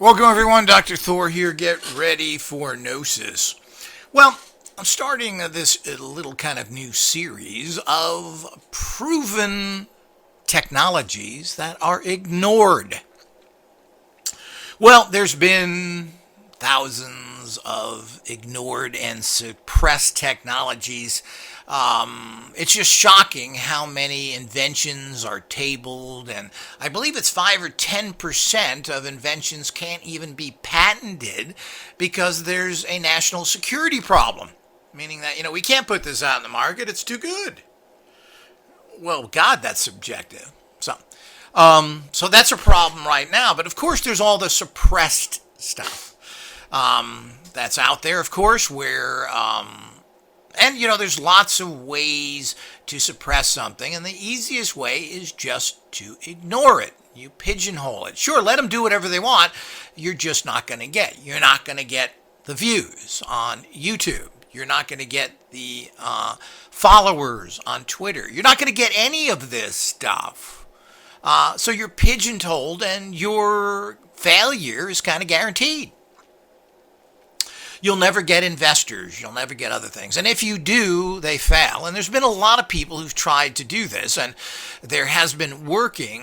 Welcome everyone, Dr. Thor here. Get ready for Gnosis. Well, I'm starting this little kind of new series of proven technologies that are ignored. Well, there's been thousands of ignored and suppressed technologies. It's just shocking how many inventions are tabled, and I believe it's 5 or 10% of inventions can't even be patented because there's a national security problem. Meaning that, we can't put this out in the market, it's too good. Well, God, that's subjective. So that's a problem right now. But of course, there's all the suppressed stuff that's out there, of course, where, there's lots of ways to suppress something. And the easiest way is just to ignore it. You pigeonhole it. Sure, let them do whatever they want. You're just not going to get. You're not going to get the views on YouTube. You're not going to get the followers on Twitter. You're not going to get any of this stuff. So you're pigeonholed and your failure is kind of guaranteed. You'll never get investors. You'll never get other things. And if you do, they fail. And there's been a lot of people who've tried to do this. And there has been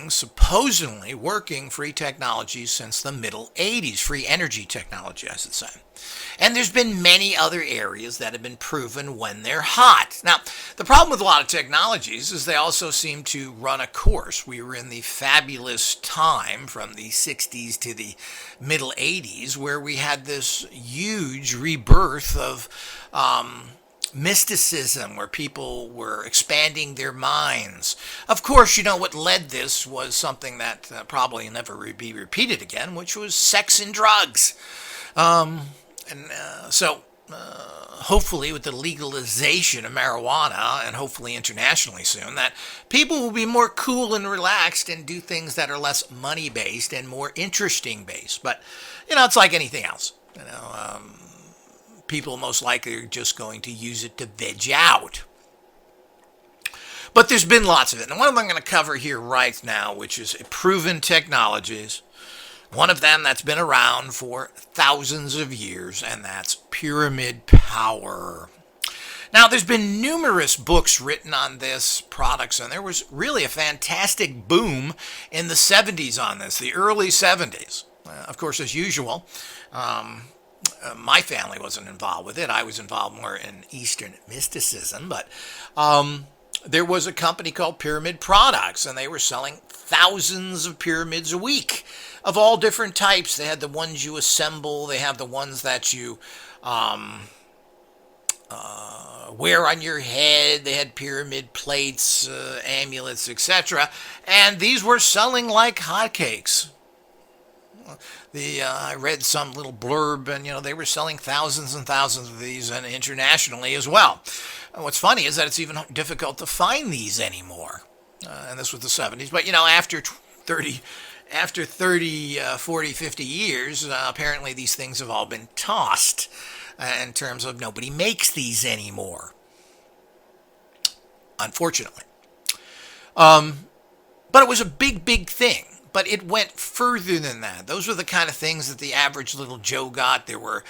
supposedly working free technology since the middle 80s. Free energy technology, I should say. And there's been many other areas that have been proven when they're hot. Now, the problem with a lot of technologies is they also seem to run a course. We were in the fabulous time from the 60s to the middle 80s where we had this huge rebirth of mysticism, where people were expanding their minds. Of course, what led this was something that probably will never be repeated again, which was sex and drugs. So hopefully with the legalization of marijuana, and hopefully internationally soon, that people will be more cool and relaxed and do things that are less money-based and more interesting-based. But, it's like anything else. People most likely are just going to use it to veg out. But there's been lots of it. And one of them I'm going to cover here right now, which is proven technologies. One of them that's been around for thousands of years, and that's pyramid power. Now, there's been numerous books written on this products, and there was really a fantastic boom in the 70s on this, the early 70s. Of course, as usual, my family wasn't involved with it. I was involved more in Eastern mysticism, but there was a company called Pyramid Products, and they were selling thousands of pyramids a week of all different types. They had the ones you assemble. They have the ones that you wear on your head. They had pyramid plates, amulets, etc. And these were selling like hotcakes. I read some little blurb, and they were selling thousands and thousands of these, and internationally as well. And what's funny is that it's even difficult to find these anymore. And this was the 70s. But after 30, 40, 50 years, apparently these things have all been tossed in terms of nobody makes these anymore, unfortunately. But it was a big, big thing. But it went further than that. Those were the kind of things that the average little Joe got. There were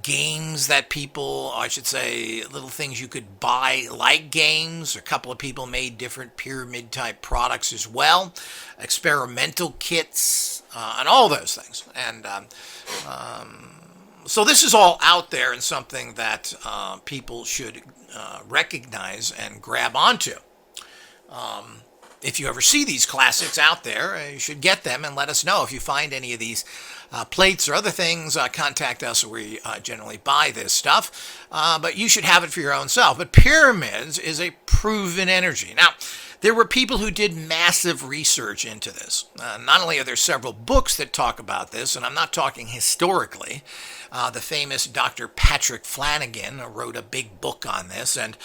games that people, I should say, little things you could buy like games. A couple of people made different pyramid-type products as well. Experimental kits, and all those things. And so this is all out there and something that people should recognize and grab onto. If you ever see these classics out there, you should get them and let us know. If you find any of these plates or other things, contact us where we generally buy this stuff. But you should have it for your own self. But pyramids is a proven energy. Now, there were people who did massive research into this. Not only are there several books that talk about this, and I'm not talking historically. The famous Dr. Patrick Flanagan wrote a big book on this, and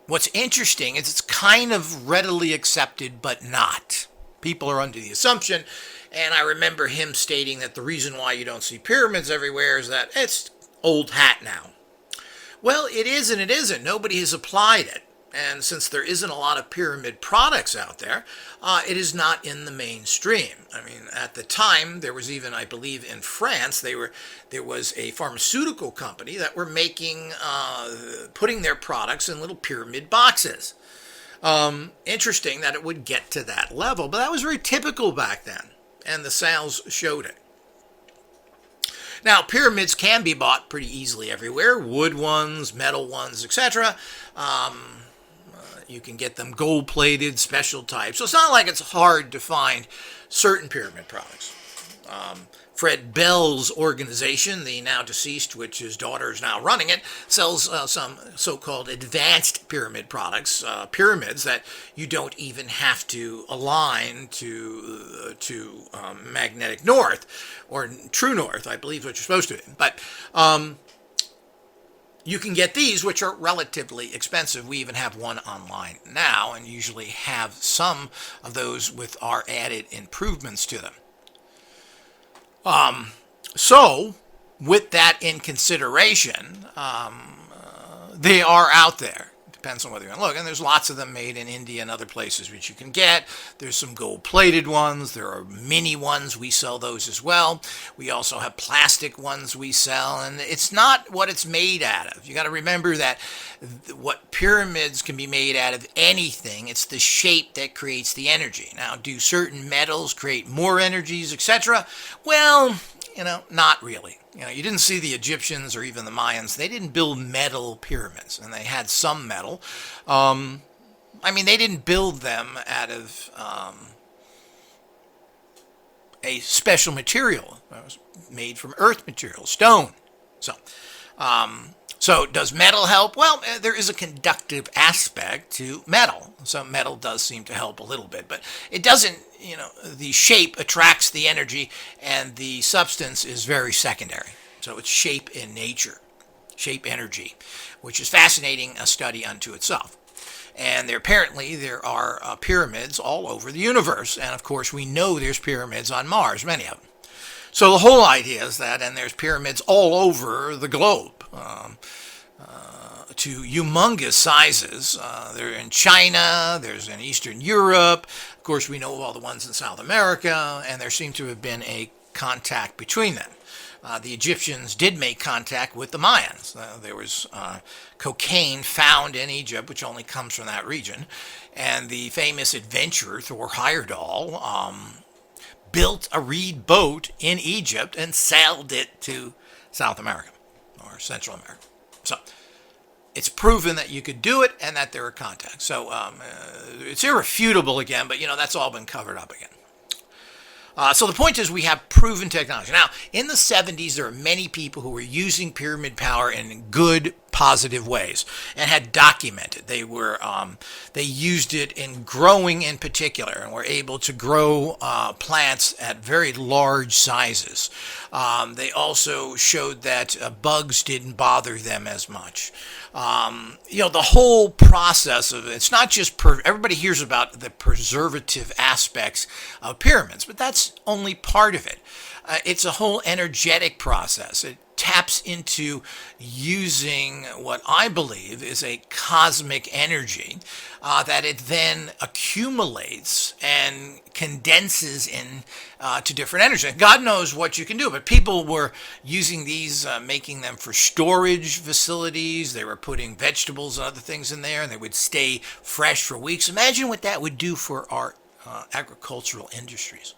what's interesting is it's kind of readily accepted, but not. People are under the assumption, and I remember him stating that the reason why you don't see pyramids everywhere is that it's old hat now. Well, it is and it isn't. Nobody has applied it. And since there isn't a lot of pyramid products out there, it is not in the mainstream. I mean, at the time, there was even, I believe, in France, there was a pharmaceutical company that were putting their products in little pyramid boxes. Interesting that it would get to that level, but that was very typical back then, and the sales showed it. Now, pyramids can be bought pretty easily everywhere, wood ones, metal ones, etc. You can get them gold-plated, special types. So it's not like it's hard to find certain pyramid products. Fred Bell's organization, the now deceased, which his daughter is now running it, sells some so-called advanced pyramid products, pyramids that you don't even have to align to magnetic north or true north, I believe, what you're supposed to. But you can get these, which are relatively expensive. We even have one online now, and usually have some of those with our added improvements to them. So, with that in consideration, they are out there. Depends on whether you're going to look. And there's lots of them made in India and other places which you can get. There's some gold-plated ones. There are mini ones. We sell those as well. We also have plastic ones we sell. And it's not what it's made out of. You got to remember that what pyramids can be made out of anything. It's the shape that creates the energy. Now, do certain metals create more energies, etc.? Well, not really. You didn't see the Egyptians or even the Mayans. They didn't build metal pyramids, and they had some metal. They didn't build them out of a special material. It was made from earth material, stone. So does metal help? Well, there is a conductive aspect to metal. So metal does seem to help a little bit, but it doesn't, the shape attracts the energy and the substance is very secondary. So it's shape in nature, shape energy, which is fascinating, a study unto itself. And there are pyramids all over the universe. And of course, we know there's pyramids on Mars, many of them. So the whole idea is that, and there's pyramids all over the globe, to humongous sizes. They're in China, there's in Eastern Europe. Of course, we know of all the ones in South America, and there seems to have been a contact between them. The Egyptians did make contact with the Mayans. There was cocaine found in Egypt, which only comes from that region. And the famous adventurer, Thor Heyerdahl, built a reed boat in Egypt and sailed it to South America or Central America. So it's proven that you could do it and that there are contacts. So it's irrefutable again, but that's all been covered up again. So the point is we have proven technology. Now, in the 70s, there are many people who were using pyramid power in good, positive ways and had documented. They used it in growing in particular and were able to grow plants at very large sizes. They also showed that bugs didn't bother them as much. The whole process of it's not just everybody hears about the preservative aspects of pyramids, but that's only part of it. It's a whole energetic process. It taps into using what I believe is a cosmic energy that it then accumulates and condenses in to different energy. God knows what you can do, but people were using these, making them for storage facilities. They were putting vegetables and other things in there, and they would stay fresh for weeks. Imagine what that would do for our agricultural industries.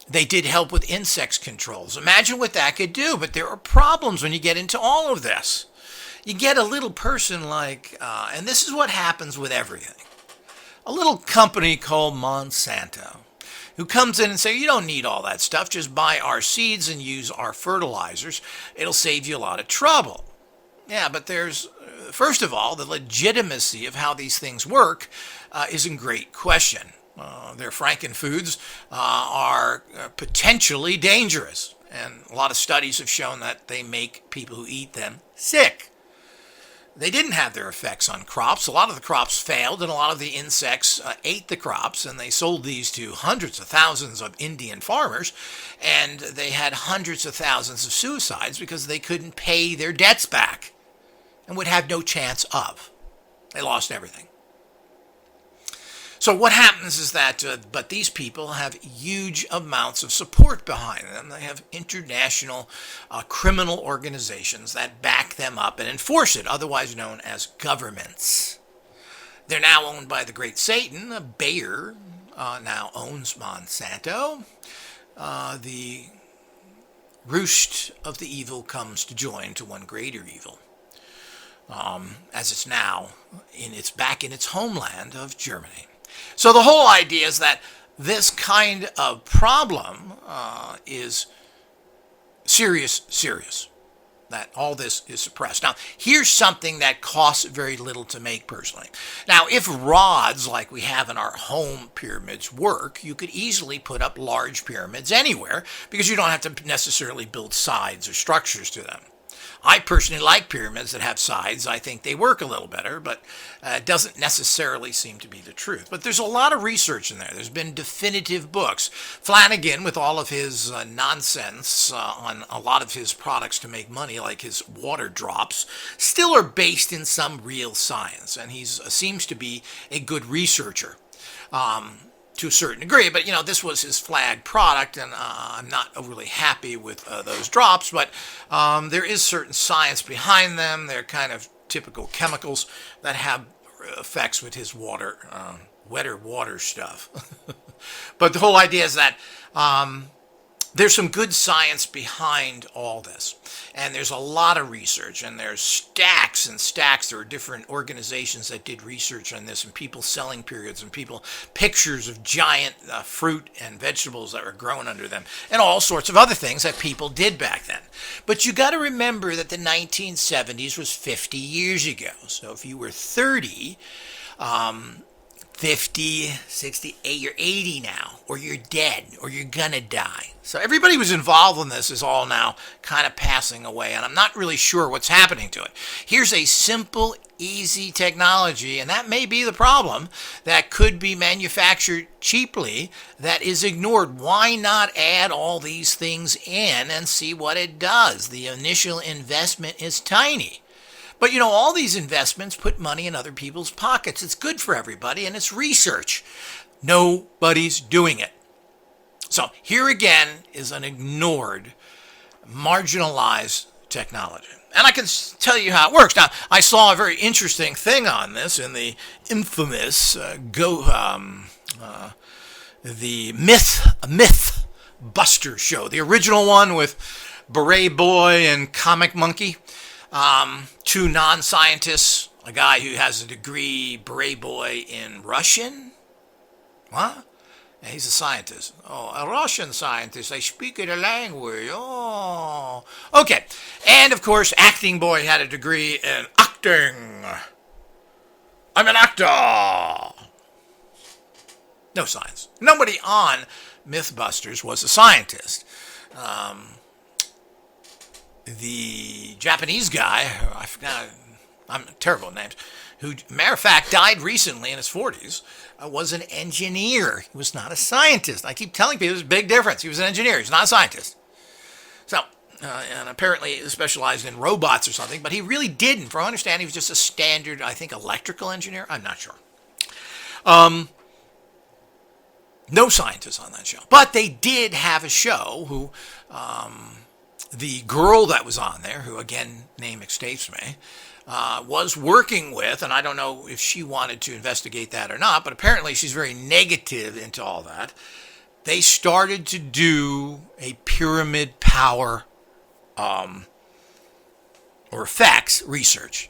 They did help with insect controls. Imagine what that could do, but there are problems when you get into all of this. You get a little person like, and this is what happens with everything, a little company called Monsanto, who comes in and say, you don't need all that stuff, just buy our seeds and use our fertilizers. It'll save you a lot of trouble. Yeah, but there's, first of all, the legitimacy of how these things work is in great question. Their frankenfoods are potentially dangerous, and a lot of studies have shown that they make people who eat them sick. They didn't have their effects on crops. A lot of the crops failed, and a lot of the insects ate the crops, and they sold these to hundreds of thousands of Indian farmers, and they had hundreds of thousands of suicides because they couldn't pay their debts back and would have no chance of. They lost everything. So what happens is that, but these people have huge amounts of support behind them. They have international criminal organizations that back them up and enforce it, otherwise known as governments. They're now owned by the great Satan. Bayer now owns Monsanto. The roost of the evil comes to join to one greater evil, as it's now back in its homeland of Germany. So the whole idea is that this kind of problem is serious, that all this is suppressed. Now, here's something that costs very little to make personally. Now, if rods like we have in our home pyramids work, you could easily put up large pyramids anywhere because you don't have to necessarily build sides or structures to them. I personally like pyramids that have sides. I think they work a little better, but it doesn't necessarily seem to be the truth. But there's a lot of research in there. There's been definitive books. Flanagan, with all of his nonsense on a lot of his products to make money, like his water drops, still are based in some real science. And he seems to be a good researcher. To a certain degree, but this was his flag product, and I'm not overly happy with those drops, but there is certain science behind them. They're kind of typical chemicals that have effects with his wetter water stuff. But the whole idea is that there's some good science behind all this, and there's a lot of research, and there's stacks and stacks. There are different organizations that did research on this, and people selling periods, and pictures of giant fruit and vegetables that were grown under them, and all sorts of other things that people did back then. But you got to remember that the 1970s was 50 years ago. So if you were 30, 50, 68, you're 80 now, or you're dead, or you're gonna die. So everybody who's involved in this is all now kind of passing away, and I'm not really sure what's happening to it. Here's a simple, easy technology, and that may be the problem, that could be manufactured cheaply, that is ignored. Why not add all these things in and see what it does? The initial investment is tiny. But all these investments put money in other people's pockets. It's good for everybody, and it's research. Nobody's doing it. So here again is an ignored, marginalized technology. And I can tell you how it works. Now, I saw a very interesting thing on this in the infamous the Myth Buster show, the original one with Beret Boy and Comic Monkey. Two non-scientists, a guy who has a degree, Beret Boy, in Russian. What? Yeah, he's a scientist. Oh, a Russian scientist. I speak the language. Oh. Okay. And, of course, Acting Boy had a degree in acting. I'm an actor. No science. Nobody on Mythbusters was a scientist. The Japanese guy, I forgot, I'm terrible at names, who, matter of fact, died recently in his 40s, was an engineer. He was not a scientist. I keep telling people there's a big difference. He was an engineer. He's not a scientist. So, and apparently he specialized in robots or something, but he really didn't. From what I understand, he was just a standard, I think, electrical engineer. I'm not sure. No scientists on that show. But they did have a show who... the girl that was on there, who again, name escapes me, was working with, and I don't know if she wanted to investigate that or not, but apparently she's very negative into all that. They started to do a pyramid power or effects research.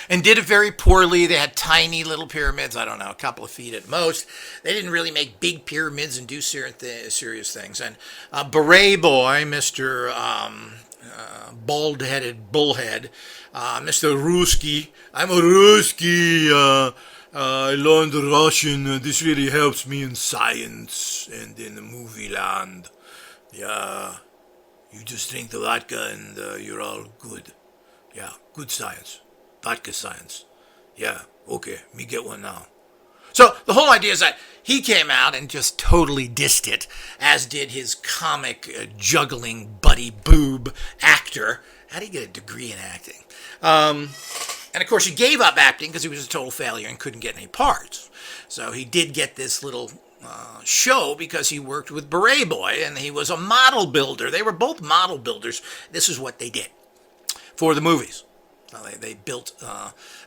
And did it very poorly. They had tiny little pyramids, I don't know, a couple of feet at most. They didn't really make big pyramids and do serious things. And Beret Boy, Mr. Bald-headed bullhead, Mr. Ruski, I'm a Ruski, I learned Russian, this really helps me in science and in the movie land. Yeah, you just drink the vodka and you're all good. Yeah, good science. Vodka science. Yeah, okay, me get one now. So the whole idea is that he came out and just totally dissed it, as did his comic juggling buddy boob actor. How do you get a degree in acting? And of course, he gave up acting because he was a total failure and couldn't get any parts. So he did get this little show because he worked with Beret Boy, and he was a model builder. They were both model builders. This is what they did for the movies. They built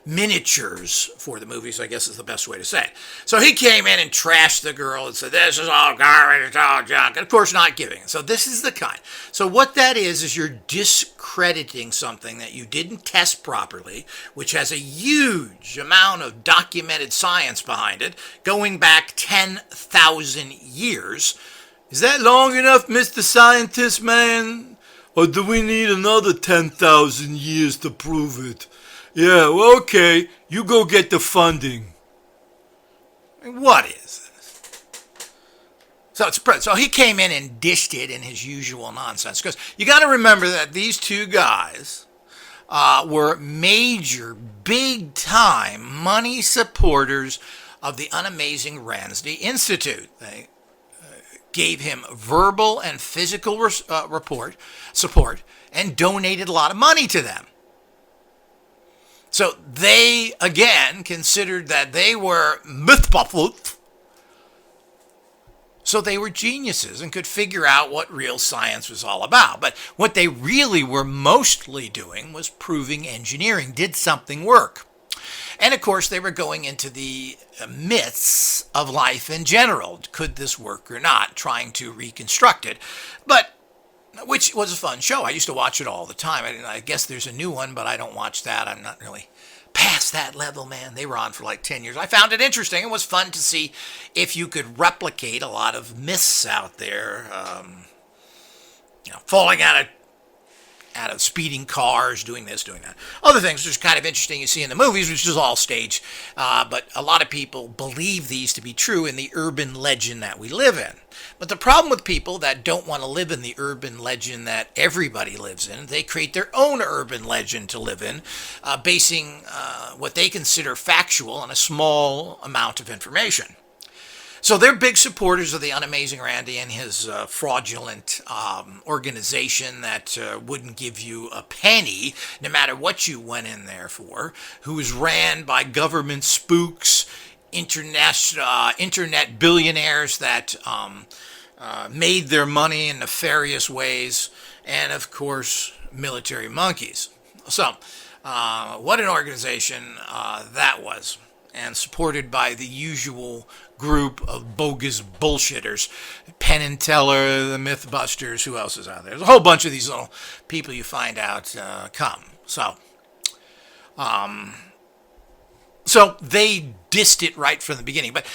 miniatures for the movies, I guess is the best way to say it. So he came in and trashed the girl and said, this is all garbage, it's all junk. And of course, not giving it. So this is the kind. So what that is you're discrediting something that you didn't test properly, which has a huge amount of documented science behind it, going back 10,000 years. Is that long enough, Mr. Scientist Man? Or do we need another 10,000 years to prove it? Yeah, well, okay. You go get the funding. What is this? So he came in and dished it in his usual nonsense. Because you got to remember that these two guys were major, big-time money supporters of the unamazing Ransdy Institute. They gave him verbal and physical support and donated a lot of money to them. So they, again, considered that they were mythbafut. So they were geniuses and could figure out what real science was all about. But what they really were mostly doing was proving engineering. Did something work? And of course, they were going into the myths of life in general. Could this work or not? Trying to reconstruct it. But, which was a fun show. I used to watch it all the time. I guess there's a new one, but I don't watch that. I'm not really past that level, man. They were on for like 10 years. I found it interesting. It was fun to see if you could replicate a lot of myths out there. Falling out of speeding cars, doing this, doing that. Other things which are kind of interesting you see in the movies, which is all staged, but a lot of people believe these to be true in the urban legend that we live in. But the problem with people that don't want to live in the urban legend that everybody lives in, they create their own urban legend to live in, basing what they consider factual on a small amount of information. So they're big supporters of the unamazing Randy and his fraudulent organization that wouldn't give you a penny no matter what you went in there for, who is ran by government spooks, internet billionaires that made their money in nefarious ways, and of course, military monkeys. So what an organization that was, and supported by the usual group of bogus bullshitters. Penn and Teller, the Mythbusters, who else is out there? There's a whole bunch of these little people you find out come. So they dissed it right from the beginning. But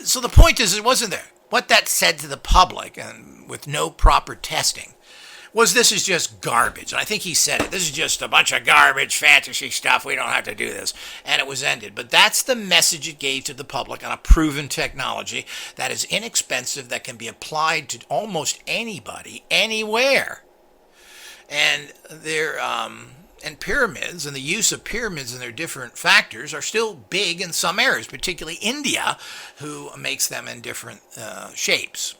so the point is, it wasn't there. What that said to the public, and with no proper testing, was this is just garbage. And I think he said it. This is just a bunch of garbage, fantasy stuff. We don't have to do this. And it was ended. But that's the message it gave to the public on a proven technology that is inexpensive, that can be applied to almost anybody, anywhere. And and pyramids and the use of pyramids and their different factors are still big in some areas, particularly India, who makes them in different shapes.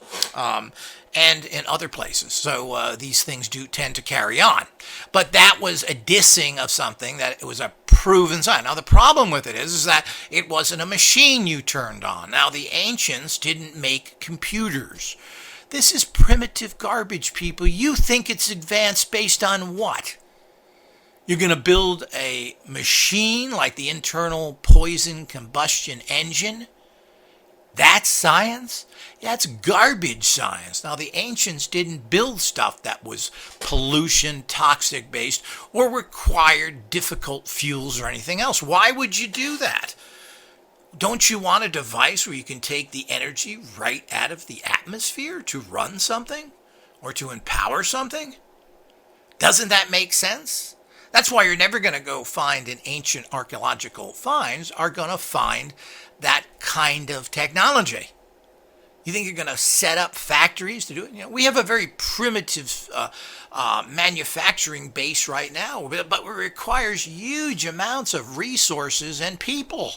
And in other places. So these things do tend to carry on. But that was a dissing of something that it was a proven sign. Now the problem with it is that it wasn't a machine you turned on. Now the ancients didn't make computers. This is primitive garbage, people. You think it's advanced based on what? You're going to build a machine like the internal poison combustion engine? That's science? That's garbage science. Now, the ancients didn't build stuff that was pollution, toxic based, or required difficult fuels or anything else. Why would you do that? Don't you want a device where you can take the energy right out of the atmosphere to run something or to empower something? Doesn't that make sense? That's why you're never going to go find in ancient archaeological finds are going to find that kind of technology. You think you're going to set up factories to do it? We have a very primitive manufacturing base right now, but it requires huge amounts of resources and people.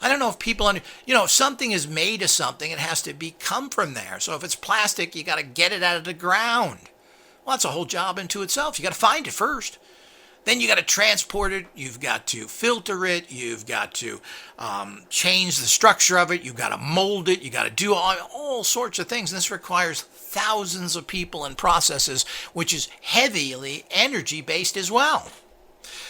I don't know if people if something is made of something, it has to come from there. So if it's plastic, you got to get it out of the ground. Well, that's a whole job into itself. You got to find it first. Then you got to transport it. You've got to filter it. You've got to change the structure of it. You've got to mold it. You got to do all sorts of things. And this requires thousands of people and processes, which is heavily energy based as well.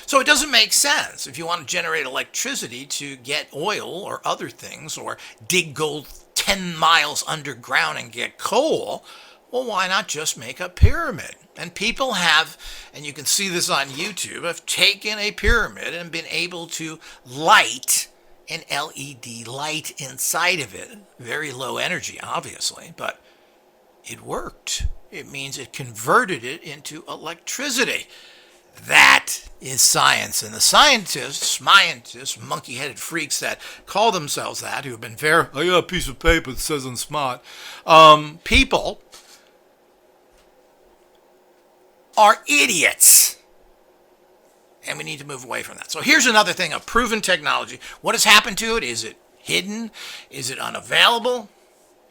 So it doesn't make sense if you want to generate electricity to get oil or other things, or dig gold 10 miles underground and get coal. Well, why not just make a pyramid? And people have, and you can see this on YouTube, have taken a pyramid and been able to light an LED light inside of it. Very low energy, obviously, but it worked. It means it converted it into electricity. That is science. And the scientists, monkey-headed freaks that call themselves that, who have been I got a piece of paper that says I'm smart. People are idiots. And we need to move away from that. So here's another thing, a proven technology. What has happened to it? Is it hidden? Is it unavailable?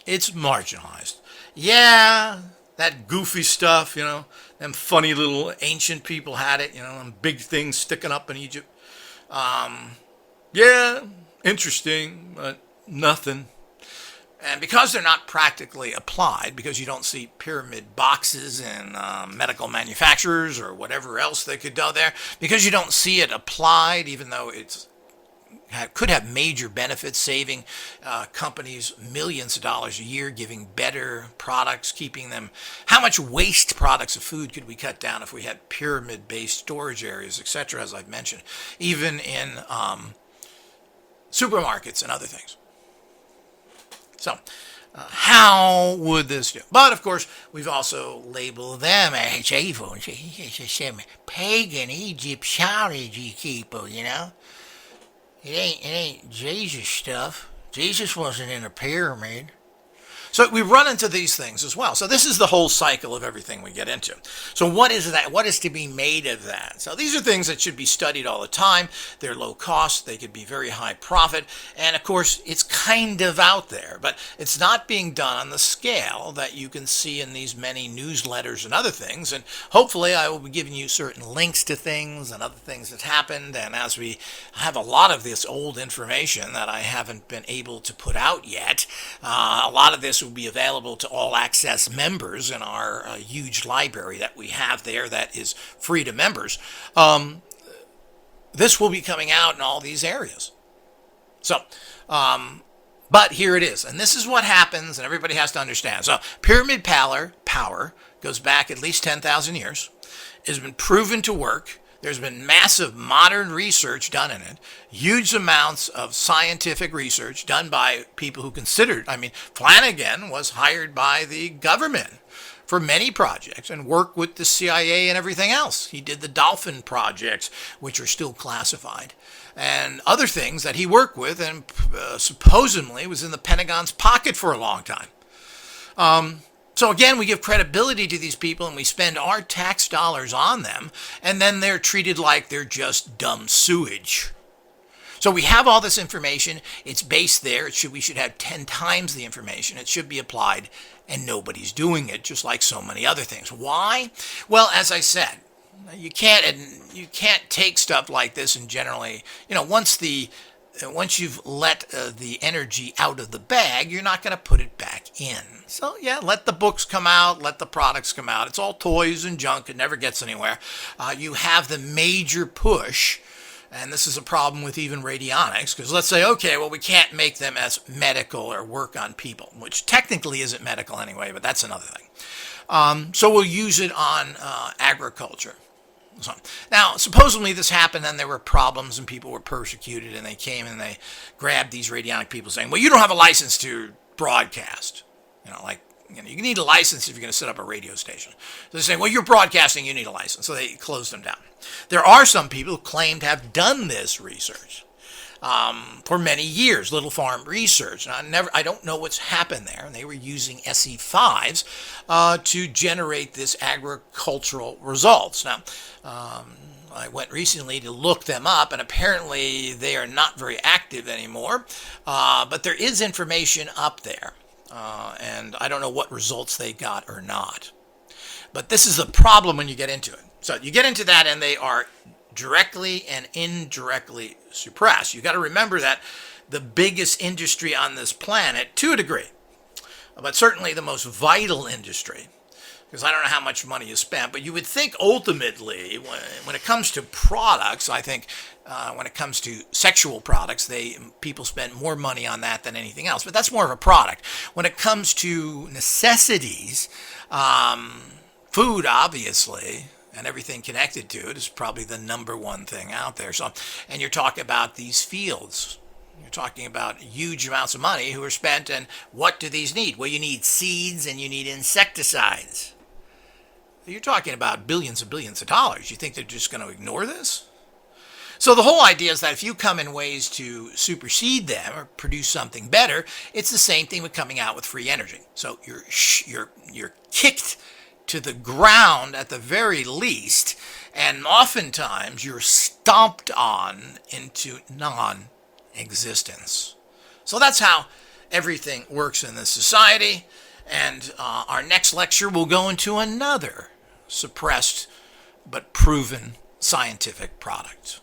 It's marginalized. Yeah, that goofy stuff, them funny little ancient people had it, them big things sticking up in Egypt. Yeah, interesting, but nothing. And because they're not practically applied, because you don't see pyramid boxes in medical manufacturers or whatever else they could do there, because you don't see it applied, even though could have major benefits, saving companies millions of dollars a year, giving better products, keeping them. How much waste products of food could we cut down if we had pyramid-based storage areas, etc., as I've mentioned, even in supermarkets and other things. So, how would this do? But, of course, we've also labeled them as evil. Pagan Egyptology people, It ain't Jesus stuff. Jesus wasn't in a pyramid. So we run into these things as well. So this is the whole cycle of everything we get into. So what is that? What is to be made of that? So these are things that should be studied all the time. They're low cost. They could be very high profit. And of course, it's kind of out there, but it's not being done on the scale that you can see in these many newsletters and other things. And hopefully I will be giving you certain links to things and other things that happened. And as we have a lot of this old information that I haven't been able to put out yet, a lot of this will be available to all access members in our huge library that we have there that is free to members. This will be coming out in all these areas. So, but here it is. And this is what happens, and everybody has to understand. So, pyramid power goes back at least 10,000 years. It has been proven to work. There's been massive modern research done in it, huge amounts of scientific research done by people who considered, Flanagan was hired by the government for many projects and worked with the CIA and everything else. He did the Dolphin projects, which are still classified, and other things that he worked with, and supposedly was in the Pentagon's pocket for a long time. So again, we give credibility to these people and we spend our tax dollars on them, and then they're treated like they're just dumb sewage. So we have all this information. It's based there. We should have 10 times the information. It should be applied, and nobody's doing it, just like so many other things. Why? Well, as I said, you can't take stuff like this and generally, once you've let the energy out of the bag, you're not going to put it back in. So yeah, let the books come out, let the products come out. It's all toys and junk. It never gets anywhere. You have the major push, and this is a problem with even radionics, because let's say, okay, well, we can't make them as medical or work on people, which technically isn't medical anyway, but that's another thing. So we'll use it on agriculture. So, now, supposedly this happened and there were problems and people were persecuted, and they came and they grabbed these radionic people saying, well, you don't have a license to broadcast. You need a license if you're going to set up a radio station. So they say, well, you're broadcasting, you need a license. So they closed them down. There are some people who claim to have done this research for many years, Little Farm Research. And I don't know what's happened there. And they were using SE5s to generate this agricultural results. Now, I went recently to look them up, and apparently they are not very active anymore. But there is information up there. And I don't know what results they got or not. But this is the problem when you get into it. So you get into that, and they are directly and indirectly suppressed. You got to remember that the biggest industry on this planet, to a degree, but certainly the most vital industry, because I don't know how much money is spent, but you would think ultimately, when it comes to products, I think when it comes to sexual products, people spend more money on that than anything else. But that's more of a product. When it comes to necessities, food, obviously, and everything connected to it is probably the number one thing out there. So, and you're talking about these fields. You're talking about huge amounts of money who are spent, and what do these need? Well, you need seeds and you need insecticides. You're talking about billions and billions of dollars. You think they're just going to ignore this? So the whole idea is that if you come in ways to supersede them or produce something better, it's the same thing with coming out with free energy. So you're kicked to the ground at the very least, and oftentimes you're stomped on into non-existence. So that's how everything works in this society. And our next lecture will go into another suppressed but proven scientific product.